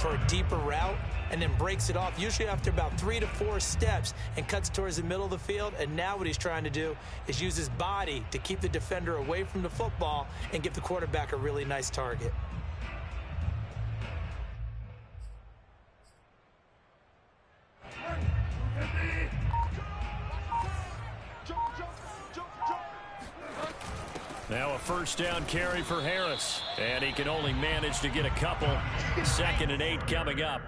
for a deeper route and then breaks it off, usually after about 3 to 4 steps, and cuts towards the middle of the field. And now what he's trying to do is use his body to keep the defender away from the football and give the quarterback a really nice target. Now a first down carry for Harris. And he can only manage to get a couple. 2nd and 8 coming up.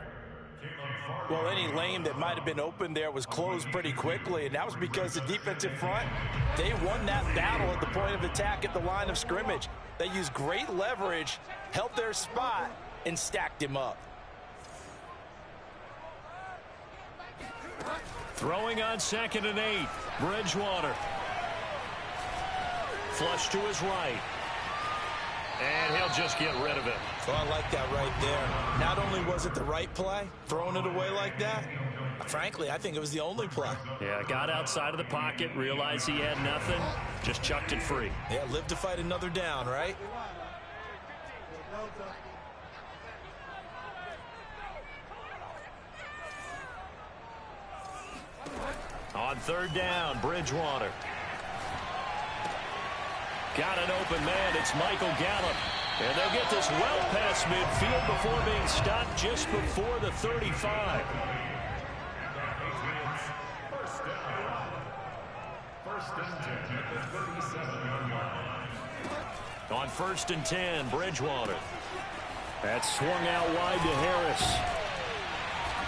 Well, any lane that might have been open there was closed pretty quickly, and that was because the defensive front, they won that battle at the point of attack at the line of scrimmage. They used great leverage, held their spot, and stacked him up. Throwing on 2nd and 8. Bridgewater. Flush to his right. And he'll just get rid of it. So I like that right there. Not only was it the right play, throwing it away like that, frankly, I think it was the only play. Yeah, got outside of the pocket, realized he had nothing, just chucked it free. Yeah, live to fight another down, right? On 3rd down, Bridgewater. Got an open man. It's Michael Gallup. And they'll get this well past midfield before being stopped just before the 35. On 1st and 10, Bridgewater. That's swung out wide to Harris.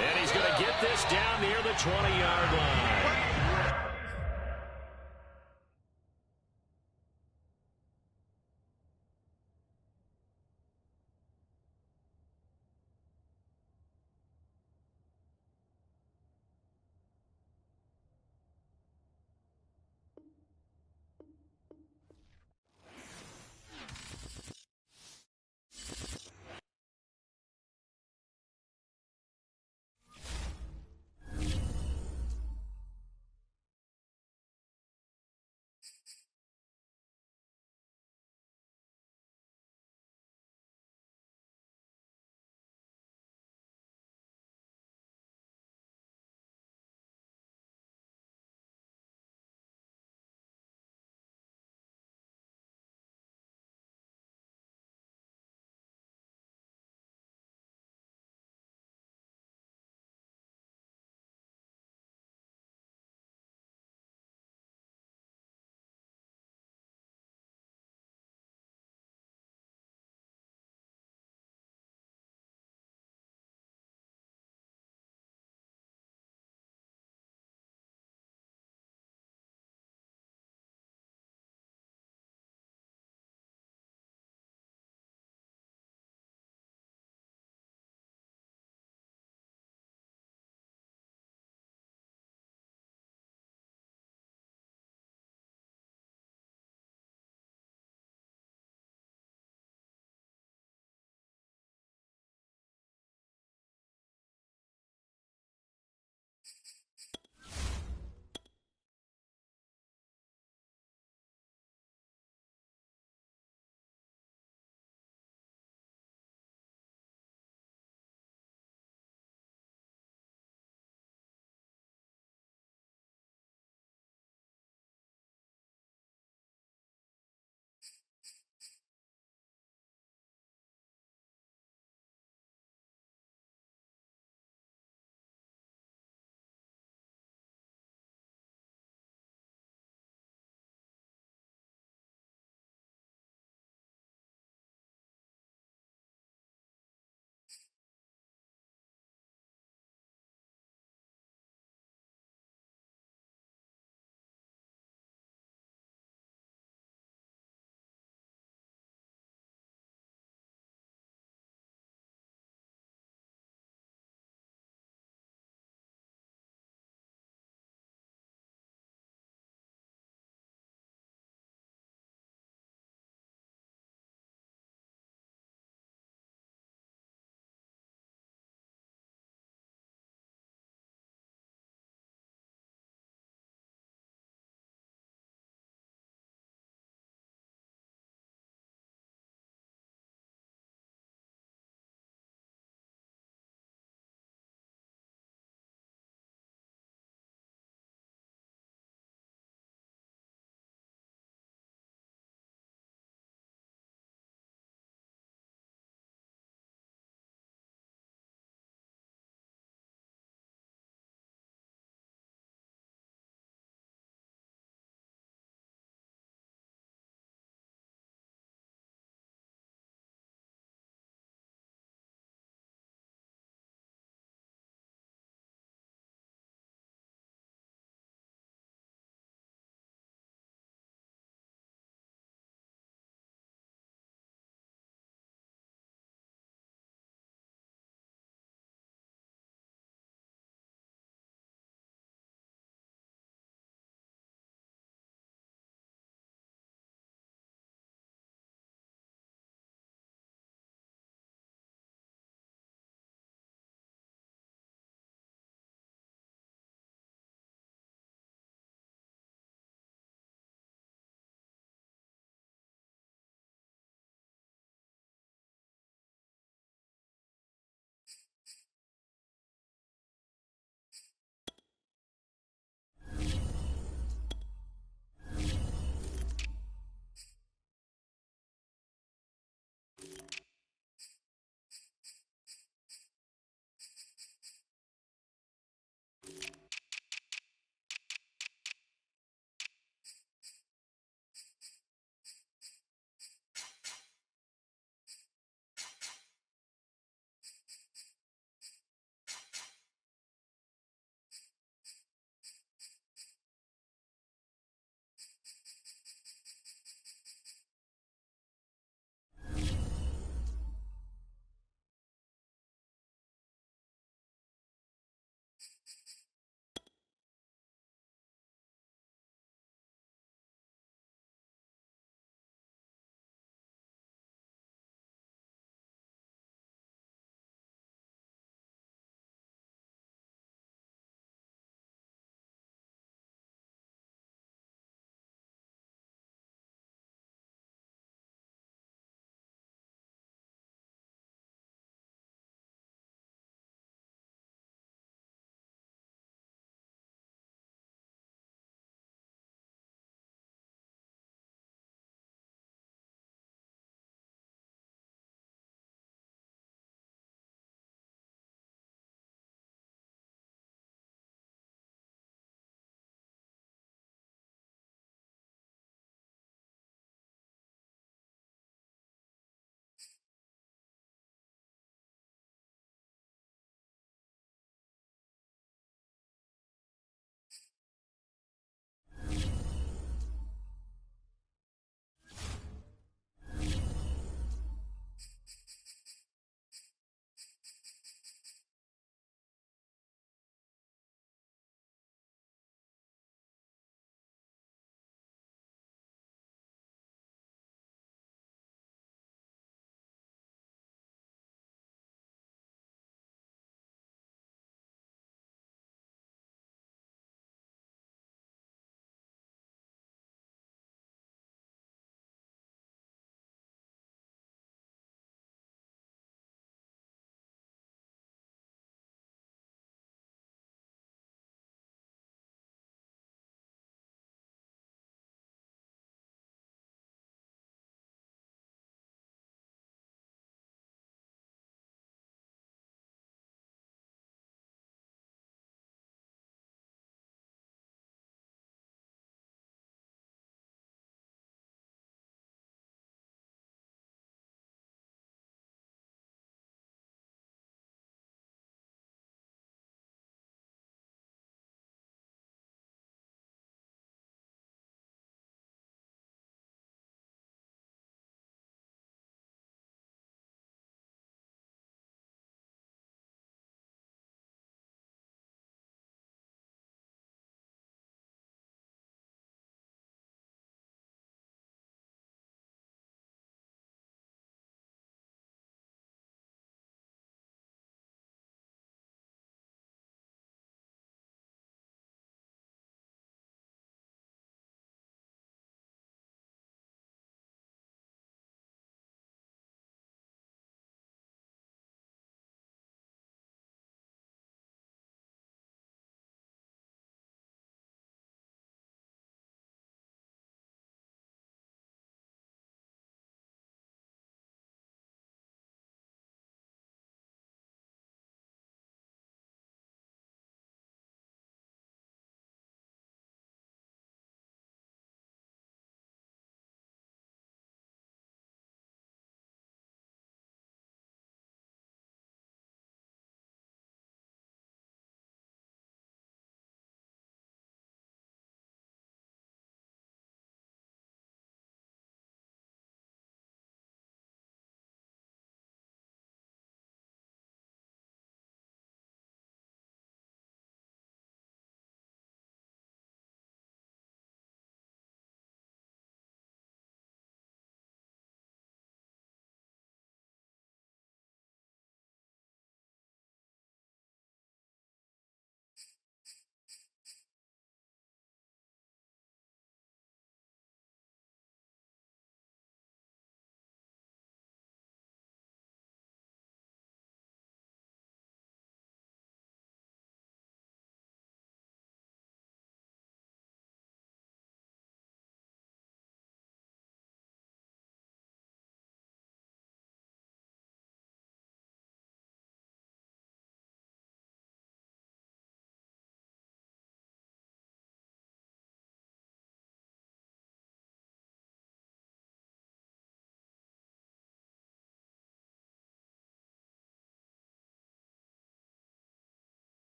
And he's going to get this down near the 20-yard line.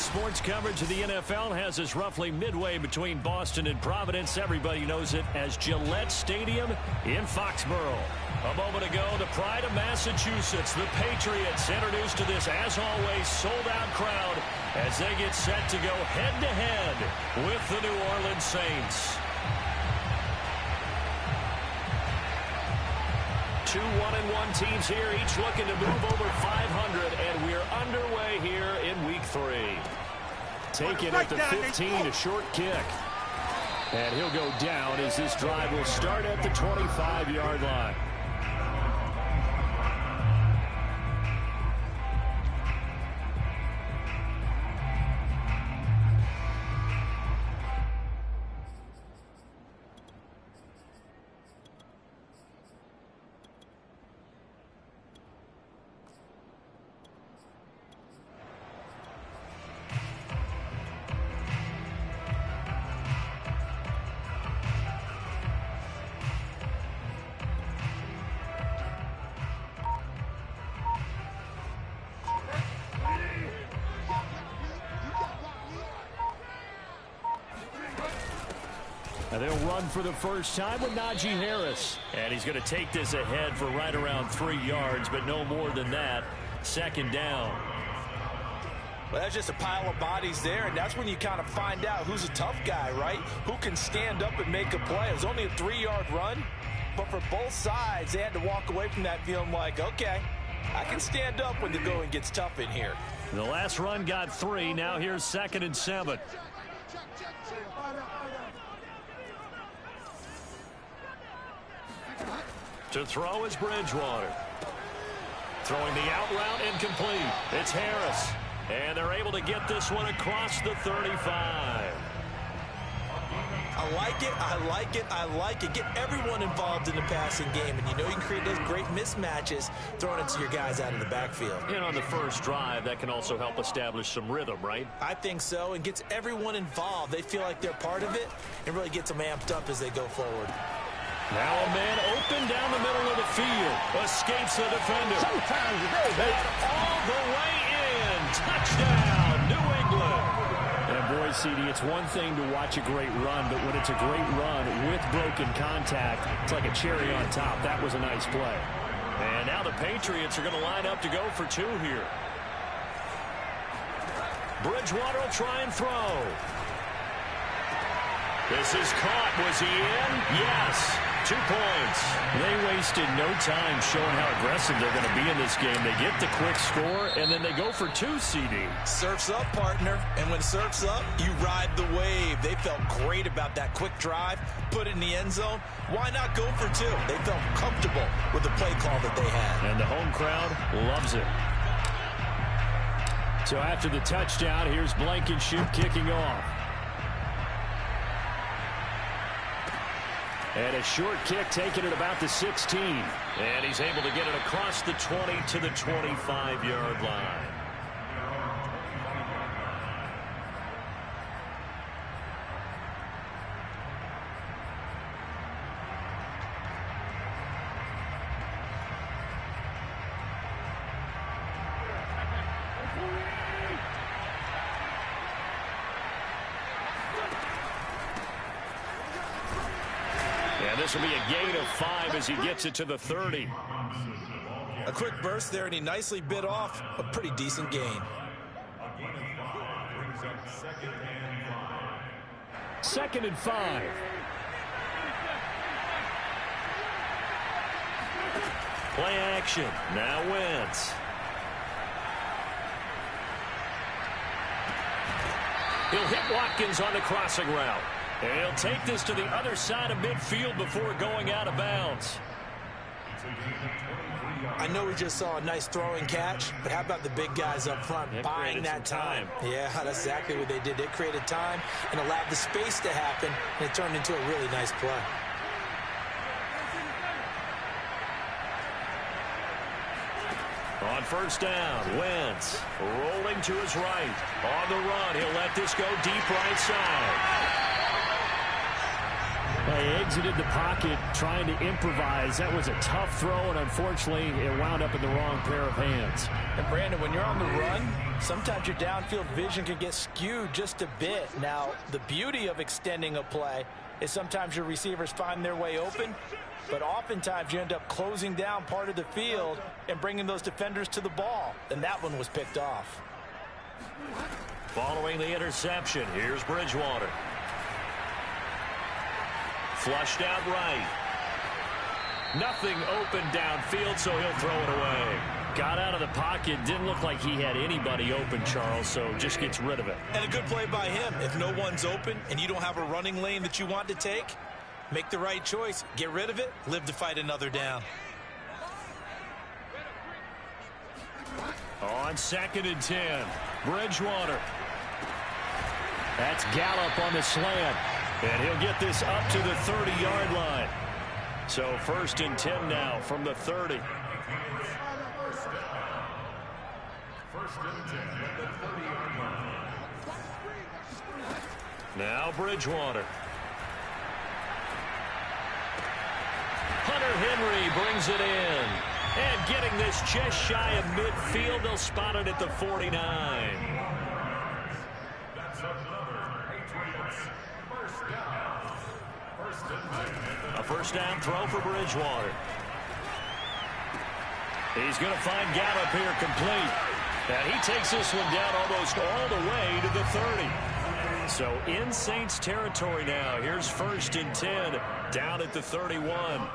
sports coverage of the NFL has us roughly midway between Boston and Providence. Everybody knows it as Gillette Stadium in Foxborough. A moment ago, the pride of Massachusetts, the Patriots, introduced to this, as always, sold-out crowd as they get set to go head-to-head with the New Orleans Saints. 2 1-1 teams here, each looking to move over 500, and we're underway here in Week 3. Taken at the 15, a short kick. And he'll go down as this drive will start at the 25-yard line. Now they'll run for the first time with Najee Harris. And he's going to take this ahead for right around 3 yards, but no more than that. Second down. Well, that's just a pile of bodies there, and that's when you kind of find out who's a tough guy, right? Who can stand up and make a play. It was only a 3-yard run, but for both sides, they had to walk away from that feeling like, okay, I can stand up when the going gets tough in here. The last run got 3. Now here's 2nd and 7. To throw is Bridgewater. Throwing the out route incomplete. It's Harris. And they're able to get this one across the 35. I like it, I like it, I like it. Get everyone involved in the passing game, and you know you can create those great mismatches throwing it to your guys out of the backfield. And on the first drive, that can also help establish some rhythm, right? I think so, and gets everyone involved. They feel like they're part of it and really gets them amped up as they go forward. Now a man open down the middle of the field. Escapes the defender. And all the way in. Touchdown, New England. And boy, CD, it's one thing to watch a great run, but when it's a great run with broken contact, it's like a cherry on top. That was a nice play. And now the Patriots are going to line up to go for 2 here. Bridgewater will try and throw. This is caught. Was he in? Yes. 2 points. They wasted no time showing how aggressive they're going to be in this game. They get the quick score, and then they go for 2, CD. Surf's up, partner. And when surf's up, you ride the wave. They felt great about that quick drive, put it in the end zone. Why not go for 2? They felt comfortable with the play call that they had. And the home crowd loves it. So after the touchdown, here's Blankenship kicking off. And a short kick taken at about the 16. And he's able to get it across the 20 to the 25-yard line. This will be a gain of 5 as he gets it to the 30. A quick burst there, and he nicely bit off a pretty decent gain. 2nd and 5. Play action. Now Wentz. He'll hit Watkins on the crossing route. And he'll take this to the other side of midfield before going out of bounds. I know we just saw a nice throwing catch, but how about the big guys up front buying that time? Yeah, that's exactly what they did. They created time and allowed the space to happen, and it turned into a really nice play. On first down, Wentz rolling to his right. On the run, he'll let this go deep right side. He exited the pocket trying to improvise. That was a tough throw, and unfortunately, it wound up in the wrong pair of hands. And Brandon, when you're on the run, sometimes your downfield vision can get skewed just a bit. Now, the beauty of extending a play is sometimes your receivers find their way open, but oftentimes you end up closing down part of the field and bringing those defenders to the ball. And that one was picked off. Following the interception, here's Bridgewater. Flushed out right. Nothing open downfield, so he'll throw it away. Got out of the pocket. Didn't look like he had anybody open, Charles, so just gets rid of it. And a good play by him. If no one's open and you don't have a running lane that you want to take, make the right choice. Get rid of it. Live to fight another down. On 2nd and 10, Bridgewater. That's Gallup on the slant. And he'll get this up to the 30-yard line. So 1st and 10 now from the 30. Now Bridgewater. Hunter Henry brings it in. And getting this just shy of midfield, they'll spot it at the 49. A first down throw for Bridgewater. He's going to find Gallup here complete. And he takes this one down almost all the way to the 30. So in Saints territory now. Here's 1st and 10 down at the 31.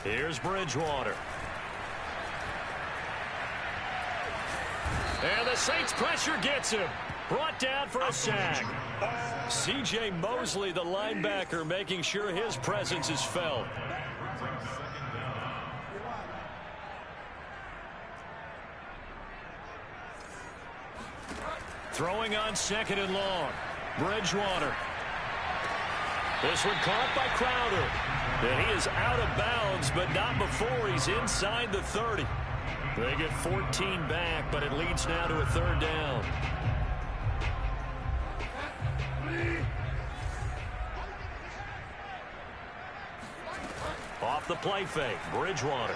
Here's Bridgewater. And the Saints pressure gets him. Brought down for a sack. C.J. Mosley, the linebacker, making sure his presence is felt. Throwing on 2nd and long. Bridgewater. This one caught by Crowder. And he is out of bounds, but not before he's inside the 30. They get 14 back, but it leads now to a 3rd down. Off the play fake, Bridgewater.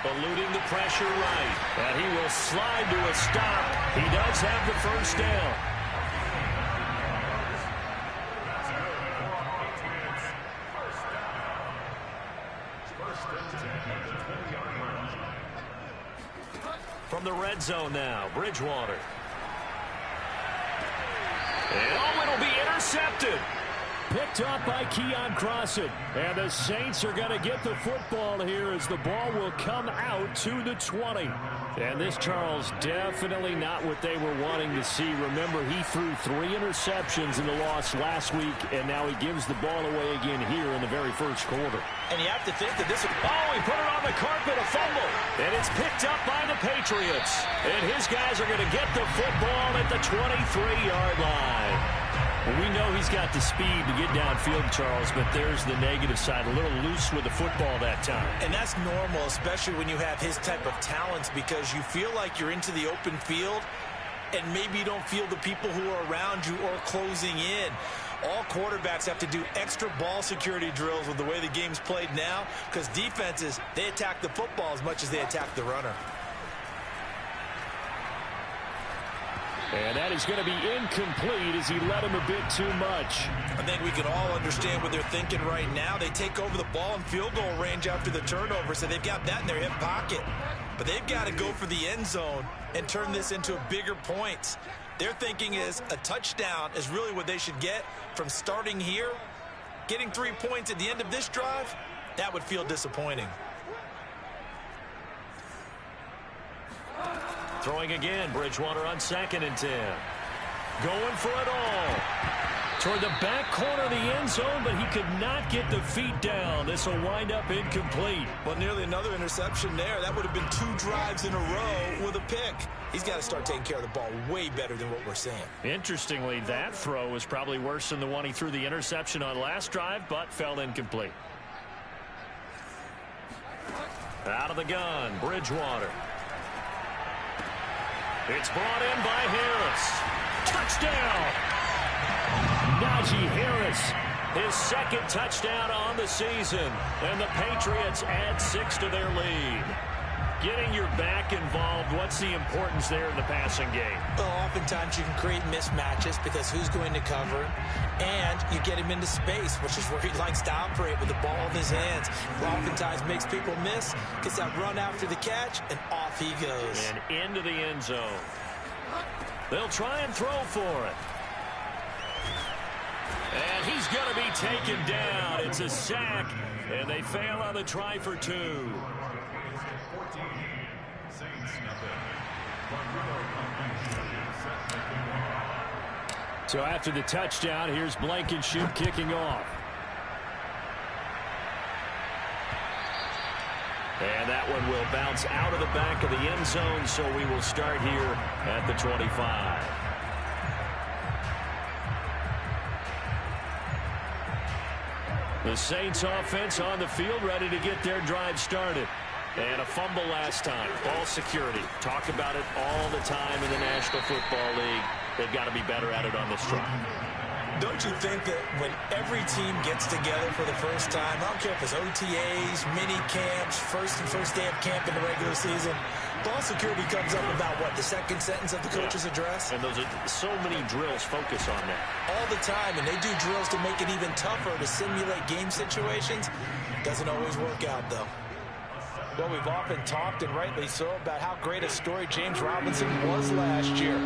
Eluding the pressure right. And he will slide to a stop. He does have the 1st down. From the red zone now, Bridgewater. And oh, it'll be intercepted. Picked up by Keon Crossett. And the Saints are going to get the football here as the ball will come out to the 20. And this, Charles, definitely not what they were wanting to see. Remember, he threw 3 interceptions in the loss last week, and now he gives the ball away again here in the very first quarter. And you have to think that this... Oh, he put it on the carpet, a fumble. And it's picked up by the Patriots. And his guys are going to get the football at the 23-yard line. Well, we know he's got the speed to get downfield, Charles, but there's the negative side. A little loose with the football that time. And that's normal, especially when you have his type of talents, because you feel like you're into the open field and maybe you don't feel the people who are around you or closing in. All quarterbacks have to do extra ball security drills with the way the game's played now, because defenses, they attack the football as much as they attack the runner. And that is going to be incomplete as he let him a bit too much. I think we can all understand what they're thinking right now. They take over the ball in field goal range after the turnover, so they've got that in their hip pocket. But they've got to go for the end zone and turn this into a bigger point. Their thinking is a touchdown is really what they should get from starting here. Getting 3 points at the end of this drive, that would feel disappointing. Throwing again, Bridgewater on 2nd and 10. Going for it all. Toward the back corner of the end zone, but he could not get the feet down. This will wind up incomplete. Well, nearly another interception there. That would have been 2 drives in a row with a pick. He's got to start taking care of the ball way better than what we're seeing. Interestingly, that throw was probably worse than the one he threw the interception on last drive, but fell incomplete. Out of the gun, Bridgewater. It's brought in by Harris. Touchdown! Najee Harris, his second touchdown on the season, and the Patriots add 6 to their lead. Getting your back involved, what's the importance there in the passing game? Well, oftentimes you can create mismatches because who's going to cover, and you get him into space, which is where he likes to operate with the ball in his hands. Oftentimes makes people miss, gets that run after the catch, and off he goes. And into the end zone. They'll try and throw for it. And he's going to be taken down. It's a sack, and they fail on the try for 2. So after the touchdown, here's Blankenship kicking off. And that one will bounce out of the back of the end zone, so we will start here at the 25. The Saints offense on the field, ready to get their drive started. And a fumble last time. Ball security. Talk about it all the time in the National Football League. They've got to be better at it on this drive. Don't you think that when every team gets together for the first time, I don't care if it's OTAs, mini camps, first day of camp in the regular season, ball security comes up about, what, the second sentence of the coach's address? And those are so many drills focus on that. All the time, and they do drills to make it even tougher to simulate game situations. Doesn't always work out, though. Well, we've often talked, and rightly so, about how great a story James Robinson was last year.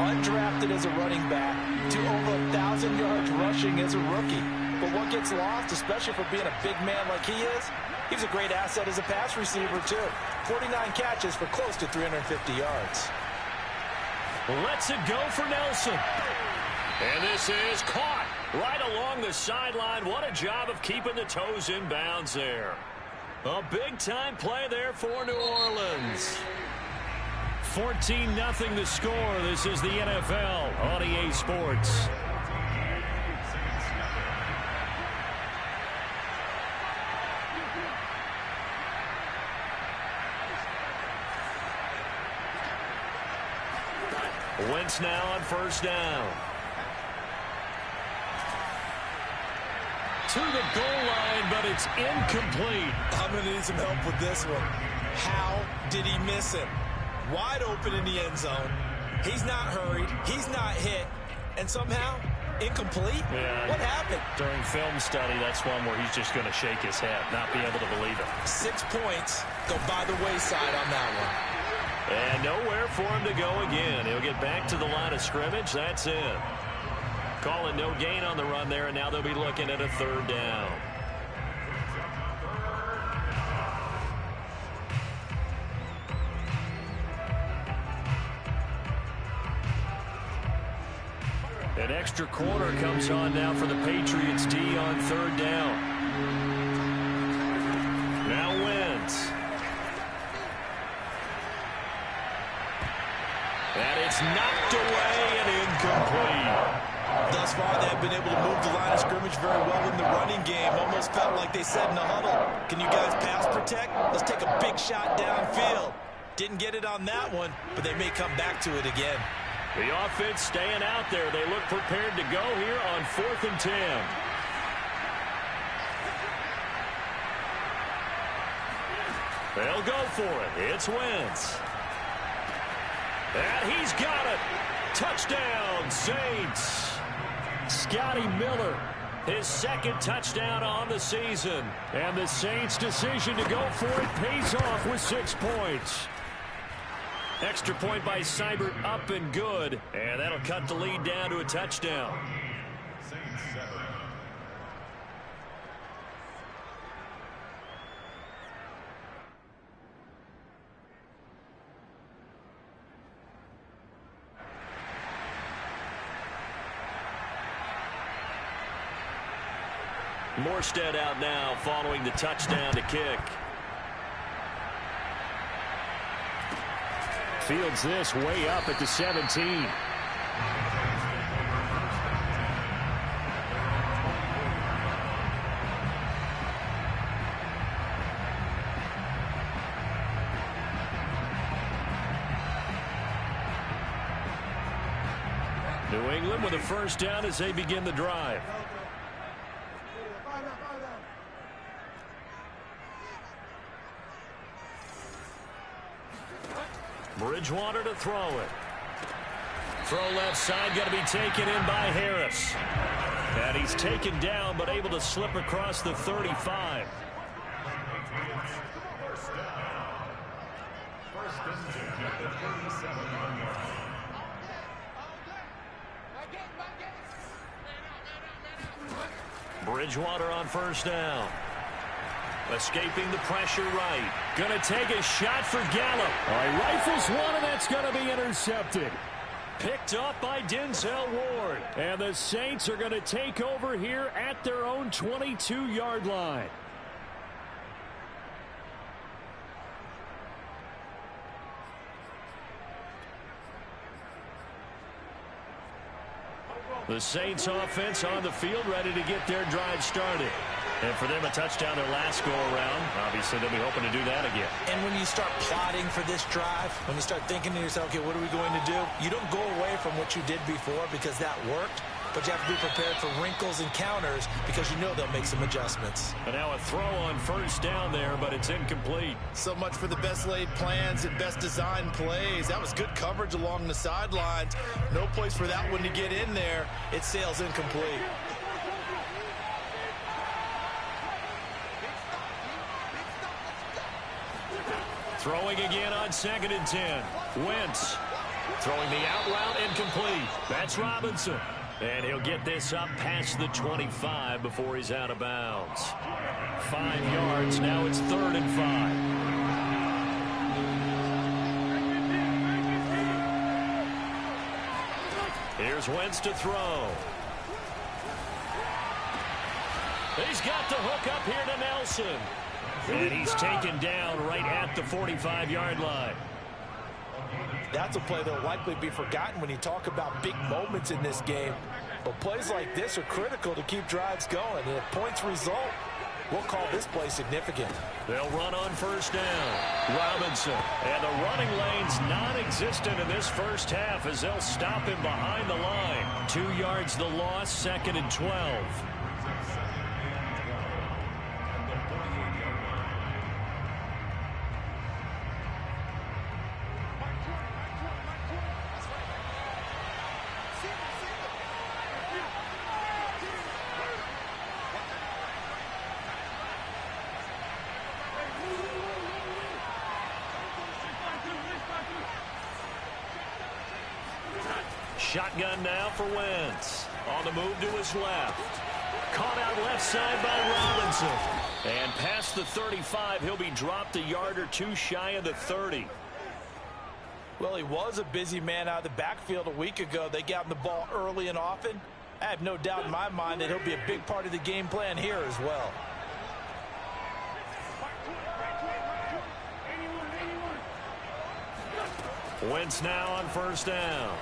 Undrafted as a running back to over 1,000 yards rushing as a rookie. But what gets lost, especially for being a big man like he is, he's a great asset as a pass receiver, too. 49 catches for close to 350 yards. Lets it go for Nelson. And this is caught right along the sideline. What a job of keeping the toes in bounds there. A big-time play there for New Orleans. 14-0 the score. This is the NFL on EA Sports. Wentz now on first down. To the goal line, but it's incomplete. I'm going to need some help with this one. How did he miss him? Wide open in the end zone. He's not hurried. He's not hit. And somehow, incomplete? Yeah, what happened? During film study, that's one where he's just going to shake his head, not be able to believe it. 6 points go by the wayside on that one. And nowhere for him to go again. He'll get back to the line of scrimmage. That's it. Call it no gain on the run there, and now they'll be looking at a third down. An extra corner comes on now for the Patriots D on third down. Now Wentz. And it's knocked away and incomplete. Thus far, they've been able to move the line of scrimmage very well in the running game. Almost felt like they said in the huddle, can you guys pass protect? Let's take a big shot downfield. Didn't get it on that one, but they may come back to it again. The offense staying out there. They look prepared to go here on 4th and 10. They'll go for it. It's Wentz. And he's got it. Touchdown, Saints. Scotty Miller, his second touchdown on the season. And the Saints' decision to go for it pays off with 6 points. Extra point by Seibert, up and good. And that'll cut the lead down to a touchdown. Morstead out now following the touchdown to kick. Fields this way up at the 17. New England with a first down as they begin the drive. Bridgewater to throw it. Throw left side, got to be taken in by Harris. And he's taken down, but able to slip across the 35. Bridgewater on first down. Escaping the pressure right. Going to take a shot for Gallup. All right, rifles one, and that's going to be intercepted. Picked up by Denzel Ward. And the Saints are going to take over here at their own 22-yard line. The Saints offense on the field, ready to get their drive started. And for them, a touchdown their last go-around. Obviously, they'll be hoping to do that again. And when you start plotting for this drive, when you start thinking to yourself, okay, what are we going to do? You don't go away from what you did before because that worked. But you have to be prepared for wrinkles and counters because you know they'll make some adjustments. And now a throw on first down there, but it's incomplete. So much for the best laid plans and best designed plays. That was good coverage along the sidelines. No place for that one to get in there. It sails incomplete. Throwing again on 2nd and 10. Wentz throwing the out route incomplete. That's Robinson. And he'll get this up past the 25 before he's out of bounds. 5 yards. Now it's 3rd and 5. Here's Wentz to throw. He's got the hook up here to Nelson. And he's taken down right at the 45-yard line. That's a play that will likely be forgotten when you talk about big moments in this game. But plays like this are critical to keep drives going. And if points result, we'll call this play significant. They'll run on first down. Robinson. And the running lane's non-existent in this first half as they'll stop him behind the line. 2 yards the loss, 2nd and 12. Shotgun now for Wentz. On the move to his left. Caught out left side by Robinson. And past the 35, he'll be dropped a yard or two shy of the 30. Well, he was a busy man out of the backfield a week ago. They got him the ball early and often. I have no doubt in my mind that he'll be a big part of the game plan here as well. Wentz now on first down.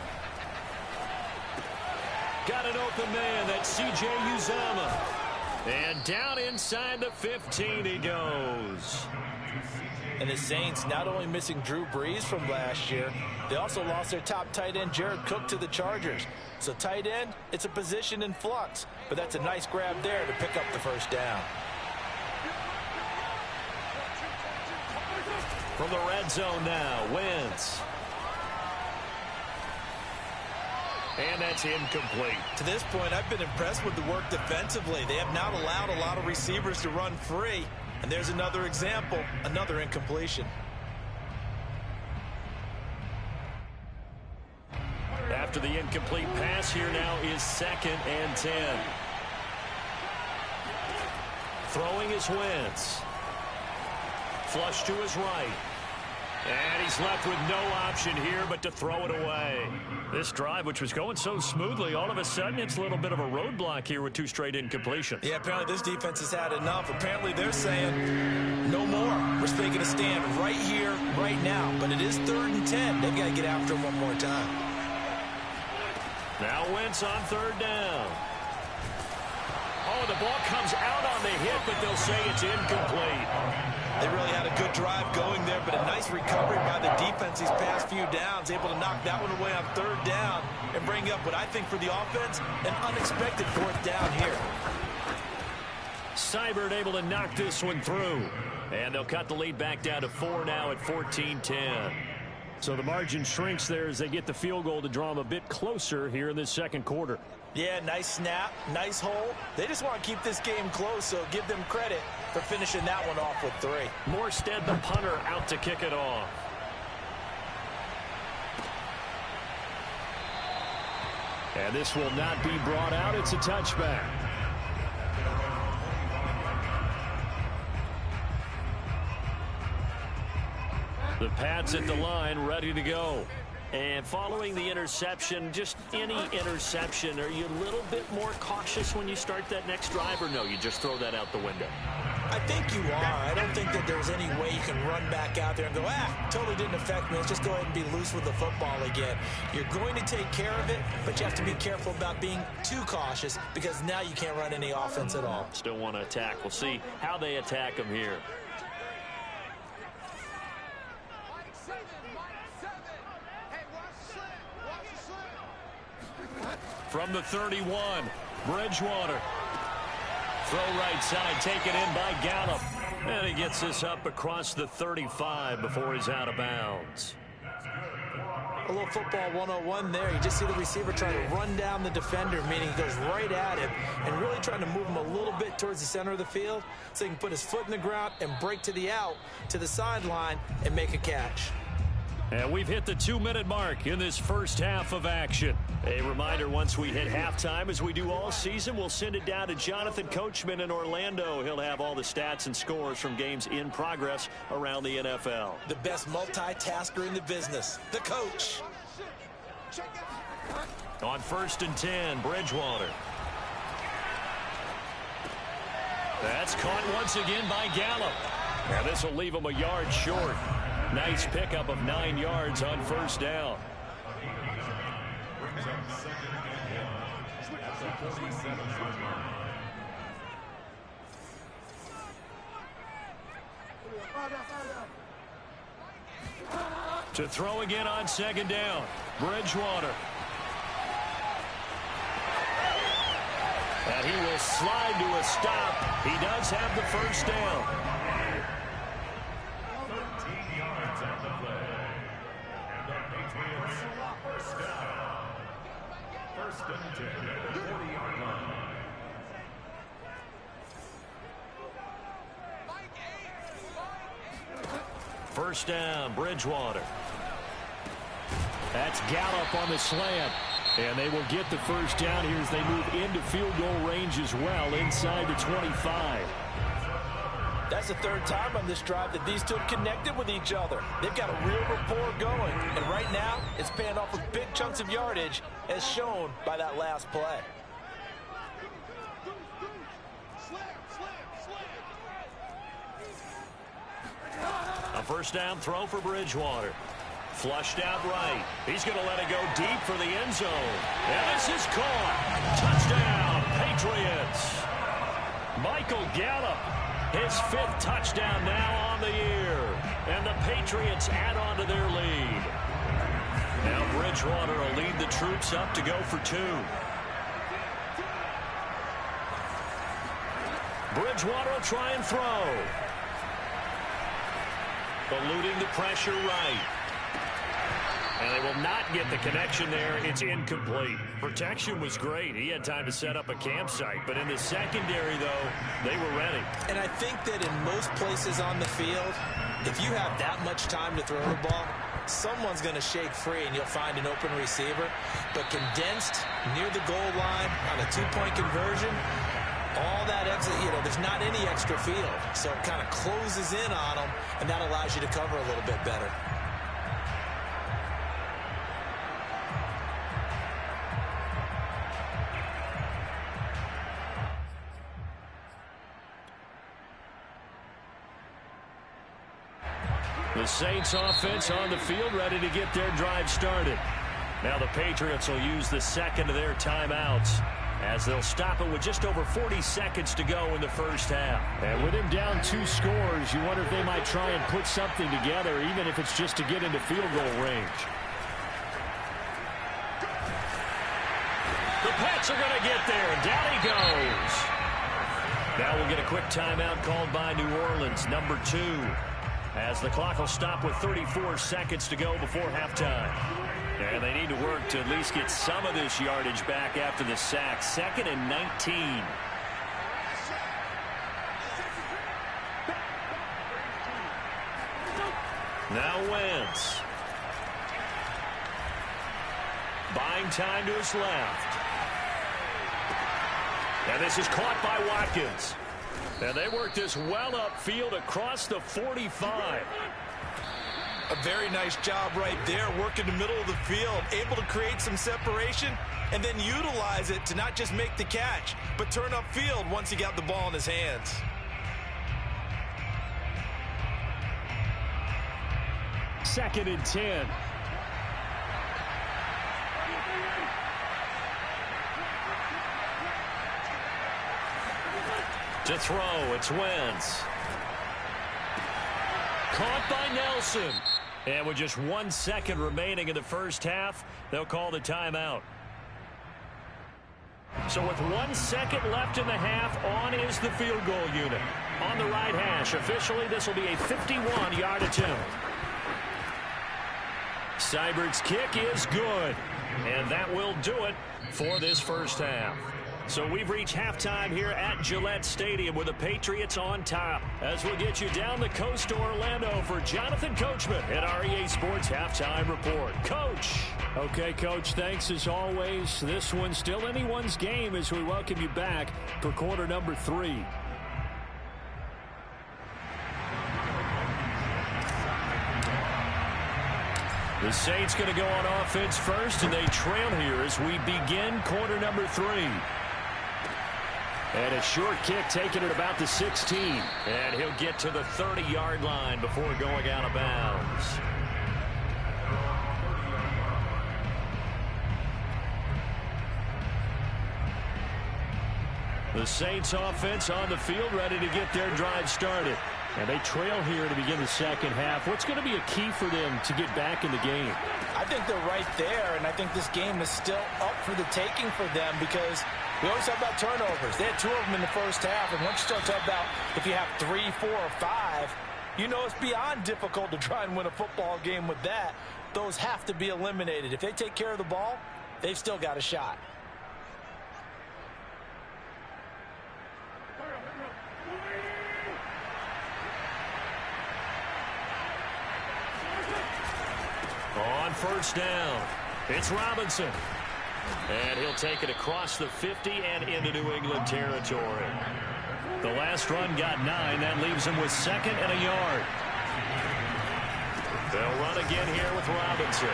Got an open man. That's C.J. Uzomah. And down inside the 15 he goes. And the Saints not only missing Drew Brees from last year, they also lost their top tight end, Jared Cook, to the Chargers. So tight end, it's a position in flux. But that's a nice grab there to pick up the first down. From the red zone now, Wentz. And that's incomplete. To this point, I've been impressed with the work defensively. They have not allowed a lot of receivers to run free. And there's another example, another incompletion. After the incomplete pass, here now is 2nd and 10. Throwing is Wentz. Flush to his right. And he's He's left with no option here but to throw it away. This drive, which was going so smoothly, all of a sudden it's a little bit of a roadblock here with 2 straight incompletions. Yeah, apparently this defense has had enough. Apparently they're saying no more. We're taking a stand right here, right now. But it is 3rd and 10. They've got to get after him one more time. Now Wentz on 3rd down. Oh, the ball comes out on the hit, but they'll say it's incomplete. They really had a good drive going there, but a nice recovery by the defense these past few downs, able to knock that one away on 3rd down and bring up what I think for the offense, an unexpected 4th down here. Seibert able to knock this one through. And they'll cut the lead back down to 4 now at 14-10. So the margin shrinks there as they get the field goal to draw them a bit closer here in this 2nd quarter. Yeah, nice snap, nice hole. They just want to keep this game close, so give them credit for finishing that one off with 3. Morstead, the punter, out to kick it off. And this will not be brought out. It's a touchback. The Pats at the line, ready to go. And following the interception, just any interception, are you a little bit more cautious when you start that next drive, or no, you just throw that out the window? I think you are. I don't think that there's any way you can run back out there and go, totally didn't affect me. Let's just go ahead and be loose with the football again. You're going to take care of it, but you have to be careful about being too cautious because now you can't run any offense at all. Still want to attack. We'll see how they attack them here. From the 31, Bridgewater. Throw right side, taken in by Gallup. And he gets this up across the 35 before he's out of bounds. A little football 101 there. You just see the receiver trying to run down the defender, meaning he goes right at him and really trying to move him a little bit towards the center of the field so he can put his foot in the ground and break to the out, to the sideline, and make a catch. And we've hit the 2-minute mark in this first half of action. A reminder, once we hit halftime, as we do all season, we'll send it down to Jonathan Coachman in Orlando. He'll have all the stats and scores from games in progress around the NFL. The best multitasker in the business, the coach. On 1st and 10, Bridgewater. That's caught once again by Gallup. Now this will leave him a yard short. Nice pickup of 9 yards on 1st down. To throw again on 2nd down, Bridgewater. And he will slide to a stop. He does have the 1st down. First down, Bridgewater. That's Gallup on the slant. And they will get the 1st down here as they move into field goal range as well, inside the 25. That's the 3rd time on this drive that these two have connected with each other. They've got a real rapport going. And right now, it's paying off with big chunks of yardage, as shown by that last play. A 1st down throw for Bridgewater. Flushed out right. He's going to let it go deep for the end zone. And this is caught. Touchdown, Patriots. Michael Gallup, his 5th touchdown now on the year. And the Patriots add on to their lead. Now Bridgewater will lead the troops up to go for 2. Bridgewater will try and throw. Eluding the pressure right. And they will not get the connection there. It's incomplete. Protection was great. He had time to set up a campsite. But in the secondary, though, they were ready. And I think that in most places on the field, if you have that much time to throw the ball, someone's going to shake free and you'll find an open receiver. But condensed near the goal line on a 2-point conversion, all that exit, there's not any extra field. So it kind of closes in on them, and that allows you to cover a little bit better. The Saints offense on the field, ready to get their drive started. Now the Patriots will use the second of their timeouts as they'll stop it with just over 40 seconds to go in the first half. And with him down 2 scores, you wonder if they might try and put something together, even if it's just to get into field goal range. The Pats are going to get there, and down he goes. Now we'll get a quick timeout called by New Orleans, number 2, as the clock will stop with 34 seconds to go before halftime. And they need to work to at least get some of this yardage back after the sack. 2nd and 19. Now Wentz. Buying time to his left. And this is caught by Watkins. And they work this well upfield across the 45. A very nice job right there, working the middle of the field, able to create some separation, and then utilize it to not just make the catch, but turn upfield once he got the ball in his hands. Second and 10. To throw, it's Wentz. Caught by Nelson. And with just 1 second remaining in the first half, they'll call the timeout. So with 1 second left in the half, on is the field goal unit. On the right hash, officially this will be a 51-yard attempt. Seibert's kick is good. And that will do it for this first half. So we've reached halftime here at Gillette Stadium with the Patriots on top. As we'll get you down the coast to Orlando for Jonathan Coachman at REA Sports Halftime Report. Coach. Okay, Coach, thanks as always. This one's still anyone's game as we welcome you back for quarter number 3. The Saints going to go on offense first, and they trail here as we begin quarter number 3. And a short kick taken at about the 16. And he'll get to the 30-yard line before going out of bounds. The Saints offense on the field ready to get their drive started. And they trail here to begin the second half. What's going to be a key for them to get back in the game? I think they're right there, and I think this game is still up for the taking for them because we always talk about turnovers. They had 2 of them in the first half, and once you start talking about if you have 3, 4, or 5, you know it's beyond difficult to try and win a football game with that. Those have to be eliminated. If they take care of the ball, they've still got a shot. On first down, it's Robinson. And he'll take it across the 50 and into New England territory. The last run got 9. That leaves him with 2nd and a yard. They'll run again here with Robinson.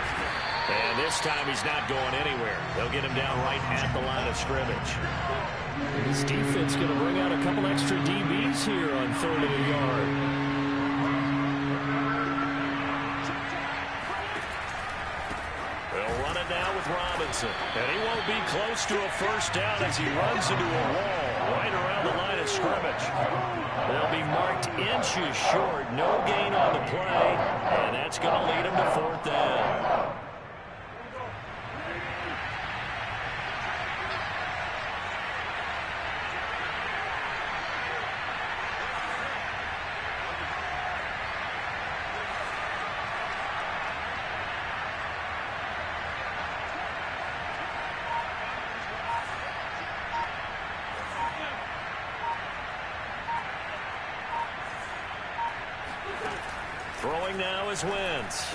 And this time he's not going anywhere. They'll get him down right at the line of scrimmage. This defense going to bring out a couple extra DBs here on 3rd and a yard. Now with Robinson. And he won't be close to a first down as he runs into a wall right around the line of scrimmage. They'll be marked inches short. No gain on the play. And that's going to lead him to 4th down. Throwing now is Wentz.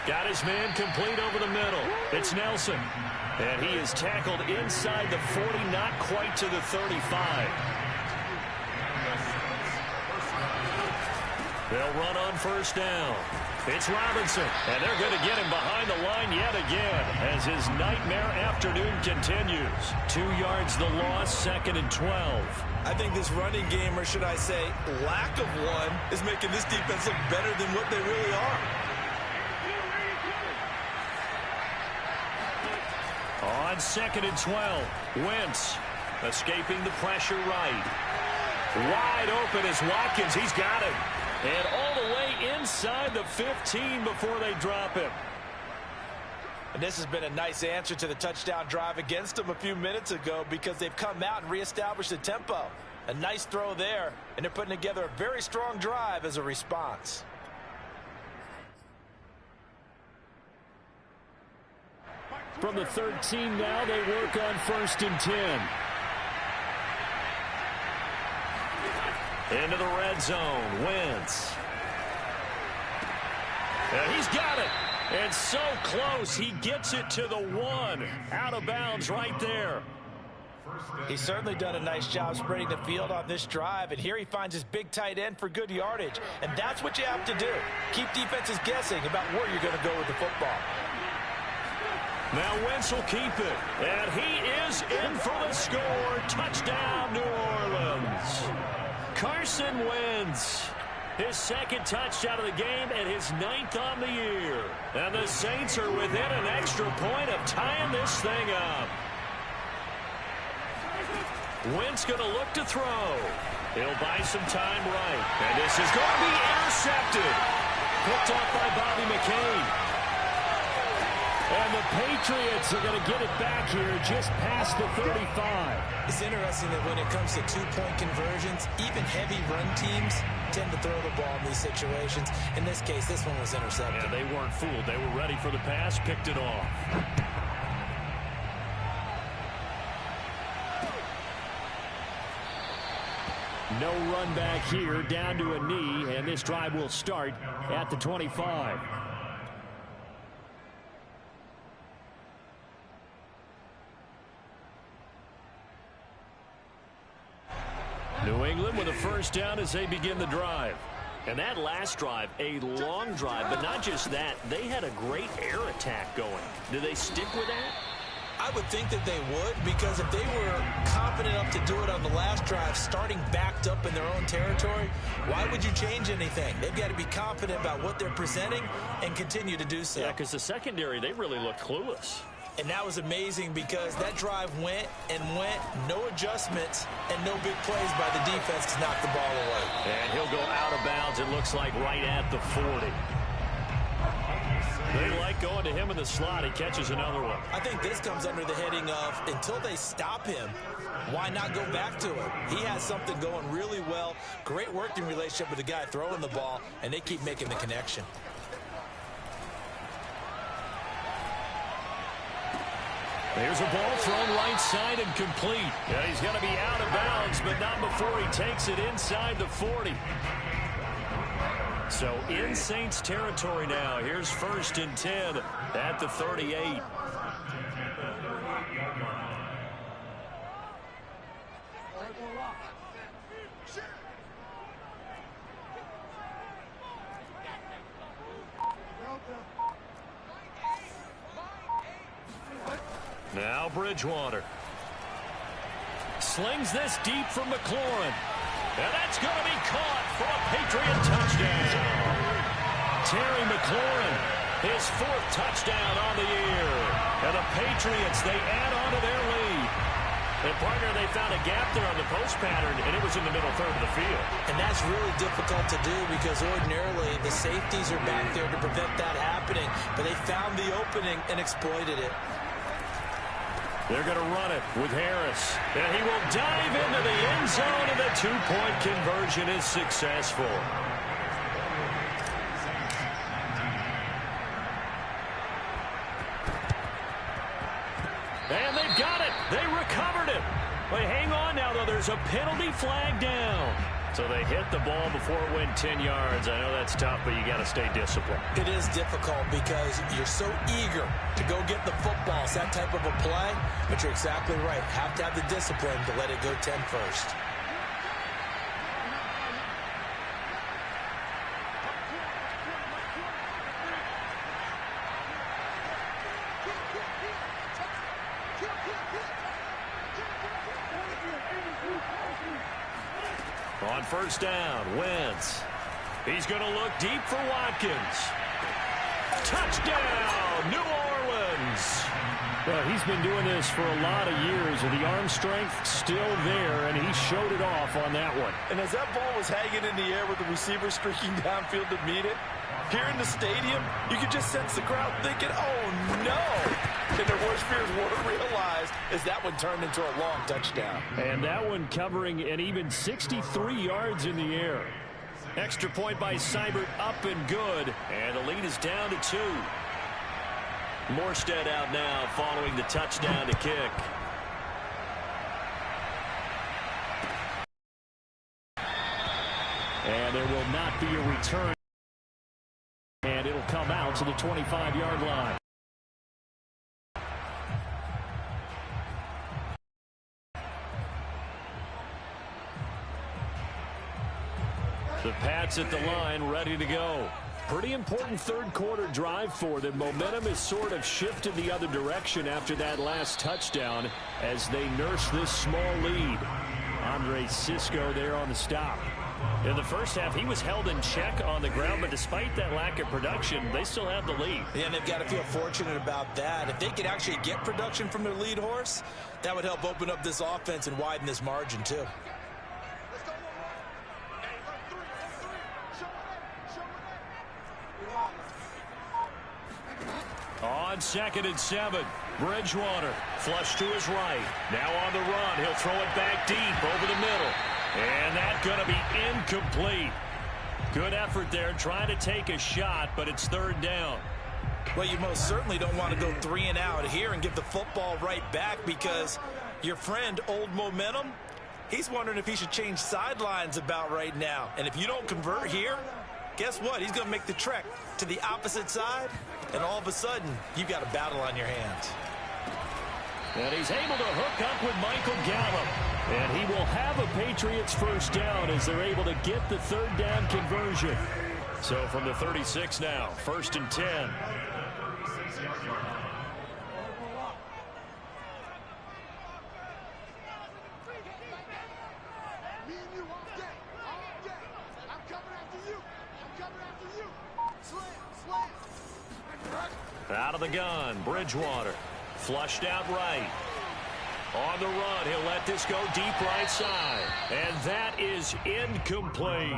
Got his man complete over the middle. It's Nelson. And he is tackled inside the 40, not quite to the 35. They'll run on first down. It's Robinson, and they're going to get him behind the line yet again as his nightmare afternoon continues. 2 yards the loss, 2nd and 12. I think this running game, or should I say lack of one, is making this defense look better than what they really are. On 2nd and 12, Wentz escaping the pressure right. Wide open is Watkins. He's got it. And all the way inside the 15 before they drop him. And this has been a nice answer to the touchdown drive against them a few minutes ago because they've come out and reestablished the tempo. A nice throw there, and they're putting together a very strong drive as a response. From the 13 now, they work on 1st and 10. Into the red zone, Wentz. And he's got it. And so close, he gets it to the 1. Out of bounds right there. He's certainly done a nice job spreading the field on this drive, and here he finds his big tight end for good yardage. And that's what you have to do. Keep defenses guessing about where you're going to go with the football. Now Wentz will keep it. And he is in for the score. Touchdown, New Orleans. Carson Wentz. His 2nd touchdown of the game and his 9th on the year. And the Saints are within an extra point of tying this thing up. Wentz going to look to throw. He'll buy some time right. And this is going to be intercepted. Picked off by Bobby McCain. And the Patriots are going to get it back here just past the 35. It's interesting that when it comes to two-point conversions, even heavy run teams tend to throw the ball in these situations. In this case, this one was intercepted. Yeah, they weren't fooled. They were ready for the pass, picked it off. No run back here, down to a knee, and this drive will start at the 25. New England with a first down as they begin the drive. And that last drive, a long drive, but not just that, they had a great air attack going. Do they stick with that? I would think that they would, because if they were confident enough to do it on the last drive, starting backed up in their own territory, why would you change anything? They've got to be confident about what they're presenting and continue to do so. Yeah, because the secondary, they really look clueless. And that was amazing because that drive went and went, no adjustments, and no big plays by the defense to knock the ball away. And he'll go out of bounds, it looks like right at the 40. They like going to him in the slot. He catches another one. I think this comes under the heading of, until they stop him, why not go back to it? He has something going really well. Great working relationship with the guy throwing the ball, and they keep making the connection. There's a ball thrown right side and complete. Yeah, he's going to be out of bounds, but not before he takes it inside the 40. So in Saints territory now. Here's 1st and 10 at the 38. Now Bridgewater. Slings this deep from McLaurin. And that's going to be caught for a Patriot touchdown. Terry McLaurin, his 4th touchdown on the year. And the Patriots, they add on to their lead. And partner, they found a gap there on the post pattern, and it was in the middle third of the field. And that's really difficult to do because ordinarily the safeties are back there to prevent that happening. But they found the opening and exploited it. They're going to run it with Harris. And he will dive into the end zone, and the 2-point conversion is successful. And they've got it. They recovered it. But hang on now, though. There's a penalty flag down. So they hit the ball before it went 10 yards. I know that's tough, but you got to stay disciplined. It is difficult because you're so eager to go get the football. It's that type of a play, but you're exactly right. Have to have the discipline to let it go 10 first. On first down, Wentz. He's going to look deep for Watkins. Touchdown, New Orleans. Well, he's been doing this for a lot of years, and the arm strength still there, and he showed it off on that one. And as that ball was hanging in the air with the receiver streaking downfield to meet it, here in the stadium, you could just sense the crowd thinking, oh, no. And their worst fears were realized as that one turned into a long touchdown. And that one covering an even 63 yards in the air. Extra point by Seibert, up and good. And the lead is down to 2. Morstead out now following the touchdown to kick. And there will not be a return. And it'll come out to the 25-yard line. The Pats at the line, ready to go. Pretty important third-quarter drive for them. Momentum has sort of shifted the other direction after that last touchdown as they nurse this small lead. Andre Cisco there on the stop. In the first half, he was held in check on the ground, but despite that lack of production, they still have the lead. Yeah, and they've got to feel fortunate about that. If they could actually get production from their lead horse, that would help open up this offense and widen this margin, too. On 2nd and 7, Bridgewater flush to his right. Now on the run, he'll throw it back deep over the middle. And that's going to be incomplete. Good effort there, trying to take a shot, but it's 3rd down. Well, you most certainly don't want to go 3 and out here and give the football right back because your friend, Old Momentum, he's wondering if he should change sidelines about right now. And if you don't convert here, guess what? He's going to make the trek to the opposite side, and all of a sudden, you've got a battle on your hands. And he's able to hook up with Michael Gallup. And he will have a Patriots first down as they're able to get the 3rd down conversion. So from the 36 now, 1st and 10. Out of the gun, Bridgewater. Flushed out right. On the run, he'll let this go deep right side. And that is incomplete.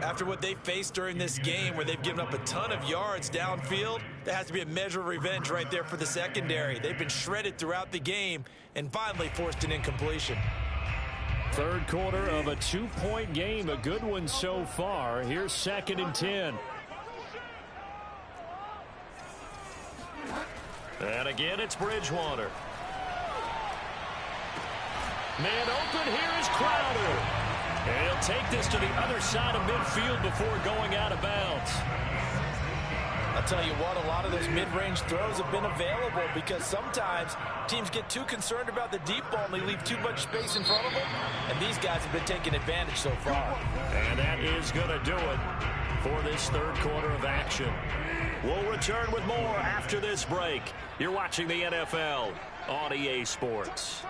After what they faced during this game where they've given up a ton of yards downfield, there has to be a measure of revenge right there for the secondary. They've been shredded throughout the game and finally forced an incompletion. 3rd quarter of a 2-point game, a good one so far. Here's 2nd and 10. And again, it's Bridgewater. Man open, here is Crowder. And he'll take this to the other side of midfield before going out of bounds. I'll tell you what, a lot of those mid-range throws have been available because sometimes teams get too concerned about the deep ball and they leave too much space in front of them. And these guys have been taking advantage so far. And that is going to do it for this 3rd quarter of action. We'll return with more after this break. You're watching the NFL on EA Sports.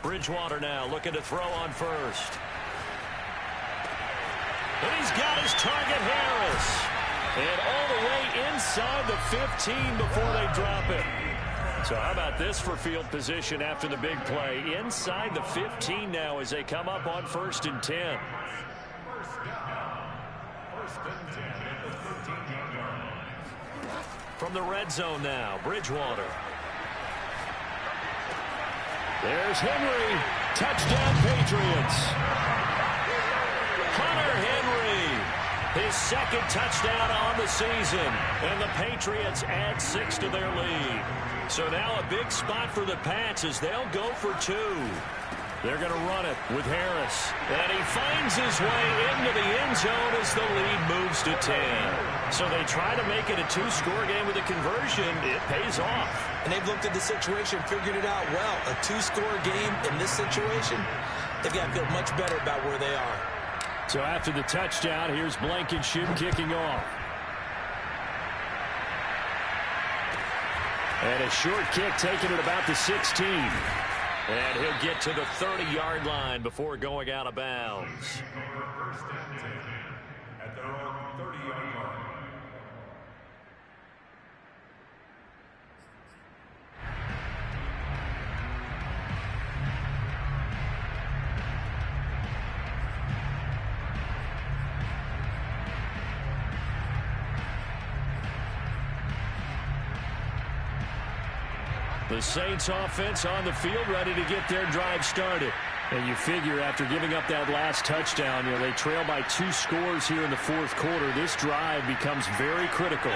Bridgewater now looking to throw on first. And he's got his target, Harris. And all the way inside the 15 before they drop it. So how about this for field position after the big play? Inside the 15 now as they come up on 1st and 10. From the red zone now, Bridgewater. There's Henry. Touchdown, Patriots. Hunter Henry. His 2nd touchdown on the season. And the Patriots add 6 to their lead. So now a big spot for the Pats as they'll go for 2. They're going to run it with Harris. And he finds his way into the end zone as the lead moves to 10. So they try to make it a 2-score game with a conversion. It pays off. and they've looked at the situation, figured it out well. A two-score game in this situation, they've got to feel much better about where they are. So after the touchdown, here's Blankenship kicking off. And a short kick taken at about the 16. And he'll get to the 30-yard line before going out of bounds. At their own 30-yard line. The Saints offense on the field, ready to get their drive started. And you figure after giving up that last touchdown, they trail by 2 scores here in the fourth quarter. This drive becomes very critical.